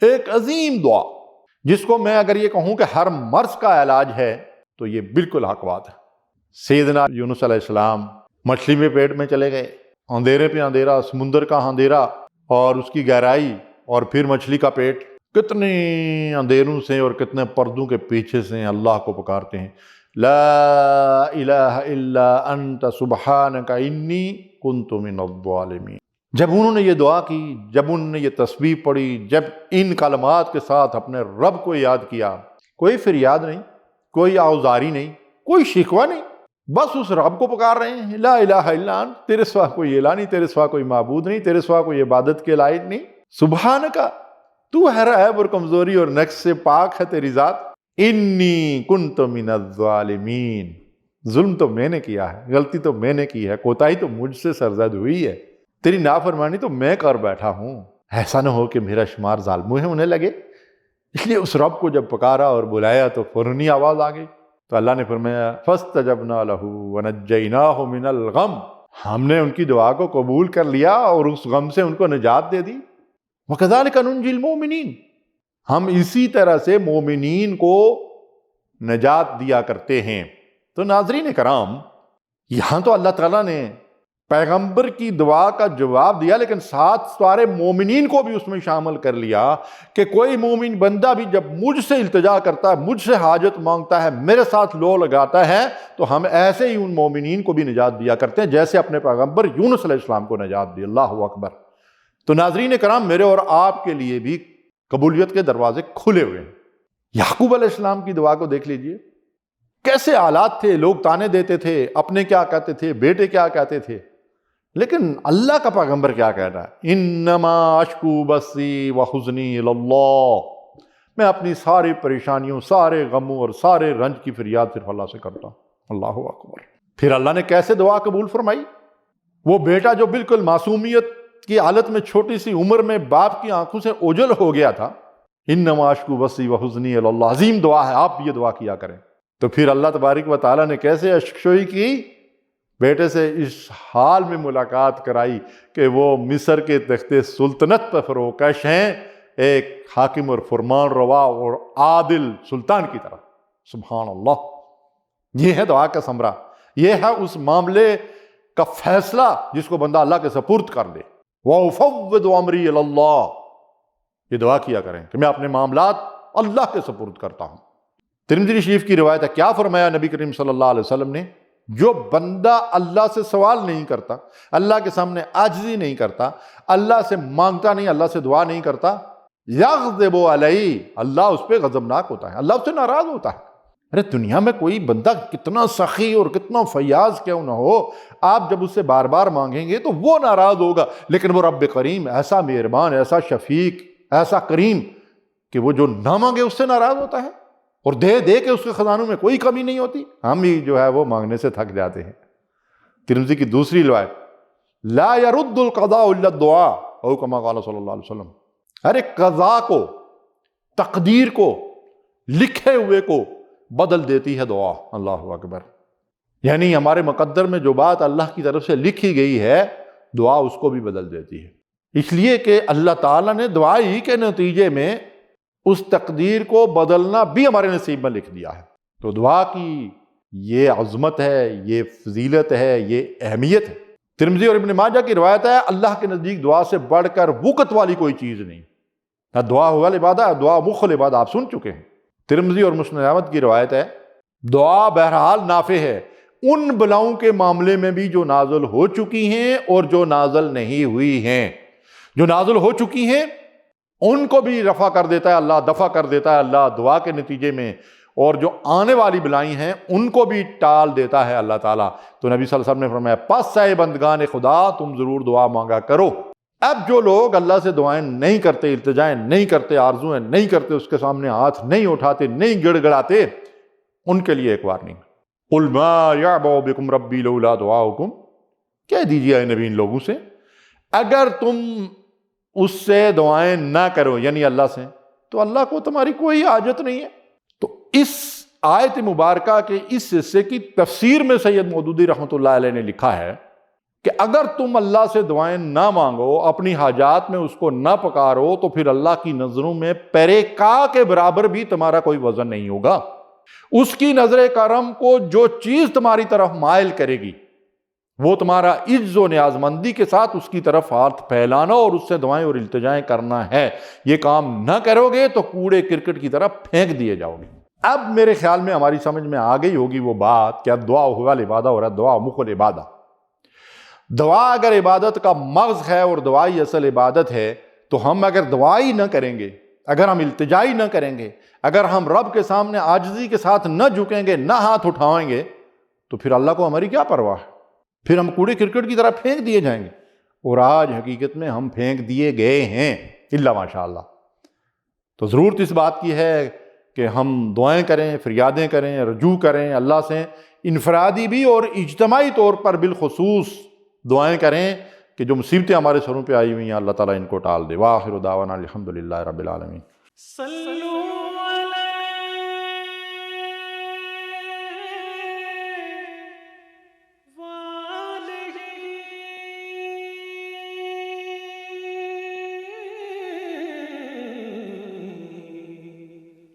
ایک عظیم دعا جس کو میں اگر یہ کہوں کہ ہر مرض کا علاج ہے تو یہ بالکل حق بات ہے۔ سیدنا یونس علیہ السلام مچھلی میں پیٹ میں چلے گئے، اندھیرے پہ اندھیرا، سمندر کا اندھیرا اور اس کی گہرائی اور پھر مچھلی کا پیٹ، کتنے اندھیروں سے اور کتنے پردوں کے پیچھے سے اللہ کو پکارتے ہیں، لا الہ الا انت سبحانک انی کنت من الظالمین۔ جب انہوں نے یہ دعا کی، جب انہوں نے یہ تسبیح پڑھی، جب ان کلمات کے ساتھ اپنے رب کو یاد کیا، کوئی فریاد نہیں، کوئی آوزاری نہیں، کوئی شکوہ نہیں، بس اس رب کو پکار رہے ہیں، لا الہ الا انت، تیرے سوا کوئی الہ نہیں، تیرے سوا کوئی معبود نہیں، تیرے سوا کوئی عبادت کے لائق نہیں، سبحانکا، تو ہر عیب اور کمزوری اور نقص سے پاک ہے تیری ذات، انی کنت من الظالمین، ظلم تو میں نے کیا ہے، غلطی تو میں نے کی ہے، کوتاہی تو مجھ سے سرزد ہوئی ہے، تیری نافرمانی تو میں کر بیٹھا ہوں، ایسا نہ ہو کہ میرا شمار ظالموں ہے ہونے لگے۔ اس لیے اس رب کو جب پکارا اور بلایا تو فوراً ہی آواز آ گئی۔ تو اللہ نے فرمایا فاستجبنا لہ ونجیناہ من الغم، ہم نے ان کی دعا کو قبول کر لیا اور اس غم سے ان کو نجات دے دی۔ وکذالک ننجی المؤمنین، ہم اسی طرح سے مومنین کو نجات دیا کرتے ہیں۔ تو ناظرین کرام، یہاں تو اللہ تعالیٰ نے پیغمبر کی دعا کا جواب دیا، لیکن ساتھ سارے مومنین کو بھی اس میں شامل کر لیا کہ کوئی مومن بندہ بھی جب مجھ سے التجا کرتا ہے، مجھ سے حاجت مانگتا ہے، میرے ساتھ لو لگاتا ہے، تو ہم ایسے ہی ان مومنین کو بھی نجات دیا کرتے ہیں جیسے اپنے پیغمبر یونس علیہ السلام کو نجات دی۔ اللہ اکبر۔ تو ناظرین کرام، میرے اور آپ کے لیے بھی قبولیت کے دروازے کھلے ہوئے ہیں۔ یعقوب علیہ السلام کی دعا کو دیکھ لیجئے، کیسے حالات تھے، لوگ تانے دیتے تھے، اپنے کیا کہتے تھے، بیٹے کیا کہتے تھے، لیکن اللہ کا پیغمبر کیا کہہ رہا ہے، انما اشکو بثی وحزنی الی اللہ، میں اپنی ساری پریشانیوں، سارے غموں اور سارے رنج کی فریاد صرف اللہ سے کرتا ہوں۔ اللہ اکبر۔ پھر اللہ نے کیسے دعا قبول فرمائی؟ وہ بیٹا جو بالکل معصومیت کی حالت میں چھوٹی سی عمر میں باپ کی آنکھوں سے اوجھل ہو گیا تھا، انما اشکو بثی وحزنی الی اللہ، عظیم دعا ہے، آپ بھی یہ دعا کیا کریں۔ تو پھر اللہ تبارک و تعالیٰ نے کیسے اشکشوئی کی، بیٹے سے اس حال میں ملاقات کرائی کہ وہ مصر کے تخت سلطنت پر فروکش ہیں، ایک حاکم اور فرمان روا اور عادل سلطان کی طرح۔ سبحان اللہ۔ یہ ہے دعا کا ثمرہ، یہ ہے اس معاملے کا فیصلہ جس کو بندہ اللہ کے سپرد کر دے۔ وَأُفَوِّضُ أَمْرِي إِلَى اللَّهِ، یہ دعا کیا کریں کہ میں اپنے معاملات اللہ کے سپرد کرتا ہوں۔ ترمذی شریف کی روایت ہے، کیا فرمایا نبی کریم صلی اللہ علیہ وسلم نے، جو بندہ اللہ سے سوال نہیں کرتا، اللہ کے سامنے عاجزی نہیں کرتا، اللہ سے مانگتا نہیں، اللہ سے دعا نہیں کرتا، یغضب علیہ، اللہ اس پہ غضبناک ہوتا ہے، اللہ اس سے ناراض ہوتا ہے۔ ارے دنیا میں کوئی بندہ کتنا سخی اور کتنا فیاض کیوں نہ ہو، آپ جب اس سے بار بار مانگیں گے تو وہ ناراض ہوگا، لیکن وہ رب کریم ایسا مہربان، ایسا شفیق، ایسا کریم کہ وہ جو نہ مانگے اس سے ناراض ہوتا ہے اور دے دے کے اس کے خزانوں میں کوئی کمی نہیں ہوتی۔ ہم ہی جو ہے وہ مانگنے سے تھک جاتے ہیں۔ ترمذی کی دوسری روایت، لا يرد القضاء الا الدعاء او کما قال صلی اللہ علیہ وسلم، ہر ایک قضاء کو، تقدیر کو، لکھے ہوئے کو بدل دیتی ہے دعا۔ اللہ اکبر۔ یعنی ہمارے مقدر میں جو بات اللہ کی طرف سے لکھی گئی ہے، دعا اس کو بھی بدل دیتی ہے، اس لیے کہ اللہ تعالیٰ نے دعائی کے نتیجے میں اس تقدیر کو بدلنا بھی ہمارے نصیب میں لکھ دیا ہے۔ تو دعا کی یہ عظمت ہے، یہ فضیلت ہے، یہ اہمیت ہے۔ ترمذی اور ابن ماجہ کی روایت ہے، اللہ کے نزدیک دعا سے بڑھ کر وقت والی کوئی چیز نہیں۔ نہ دعا ہوا العبادہ، دعا مخ العبادہ، آپ سن چکے ہیں۔ ترمذی اور مسند احمد کی روایت ہے، دعا بہرحال نافع ہے ان بلاؤں کے معاملے میں بھی جو نازل ہو چکی ہیں اور جو نازل نہیں ہوئی ہیں۔ جو نازل ہو چکی ہیں ان کو بھی رفع کر دیتا ہے اللہ، دفع کر دیتا ہے اللہ دعا کے نتیجے میں، اور جو آنے والی بلائیں ہیں ان کو بھی ٹال دیتا ہے اللہ تعالیٰ۔ تو نبی صلی اللہ علیہ وسلم نے فرمایا، پس اے بندگان خدا تم ضرور دعا مانگا کرو۔ اب جو لوگ اللہ سے دعائیں نہیں کرتے، التجائیں نہیں کرتے، آرزویں نہیں کرتے، اس کے سامنے ہاتھ نہیں اٹھاتے، نہیں گڑ گڑاتے، ان کے لیے ایک وارننگ، قل ما یعبأ بکم ربی لولا دعاؤکم، کہہ دیجیے اے نبی ان لوگوں سے، اگر تم اس سے دعائیں نہ کرو، یعنی اللہ سے، تو اللہ کو تمہاری کوئی حاجت نہیں ہے۔ تو اس آیت مبارکہ کے اس حصے کی تفسیر میں سید مودودی رحمۃ اللہ علیہ نے لکھا ہے کہ اگر تم اللہ سے دعائیں نہ مانگو، اپنی حاجات میں اس کو نہ پکارو، تو پھر اللہ کی نظروں میں پیرے کا کے برابر بھی تمہارا کوئی وزن نہیں ہوگا۔ اس کی نظر کرم کو جو چیز تمہاری طرف مائل کرے گی، وہ تمہارا عجز و نیازمندی کے ساتھ اس کی طرف ہاتھ پھیلانا اور اس سے دعائیں اور التجائیں کرنا ہے۔ یہ کام نہ کرو گے تو کوڑے کرکٹ کی طرف پھینک دیے جاؤ گے۔ اب میرے خیال میں ہماری سمجھ میں آ گئی ہوگی وہ بات کہ اب دعا ہوا العبادہ ہو رہا ہے، دعا مخ العبادہ۔ دعا اگر عبادت کا مغز ہے اور دعائی اصل عبادت ہے، تو ہم اگر دعائی نہ کریں گے، اگر ہم التجائی نہ کریں گے، اگر ہم رب کے سامنے عاجزی کے ساتھ نہ جھکیں گے، نہ ہاتھ اٹھائیں گے، تو پھر اللہ کو ہماری کیا پرواہ ہے؟ پھر ہم کوڑے کرکٹ کی طرح پھینک دیے جائیں گے۔ اور آج حقیقت میں ہم پھینک دیے گئے ہیں، الا ماشاء اللہ۔ تو ضرورت اس بات کی ہے کہ ہم دعائیں کریں، فریادیں کریں، رجوع کریں اللہ سے، انفرادی بھی اور اجتماعی طور پر بالخصوص دعائیں کریں کہ جو مصیبتیں ہمارے سروں پہ آئی ہوئی ہیں اللہ تعالیٰ ان کو ٹال دے۔ وآخر دعوانا الحمدللہ رب العالمین۔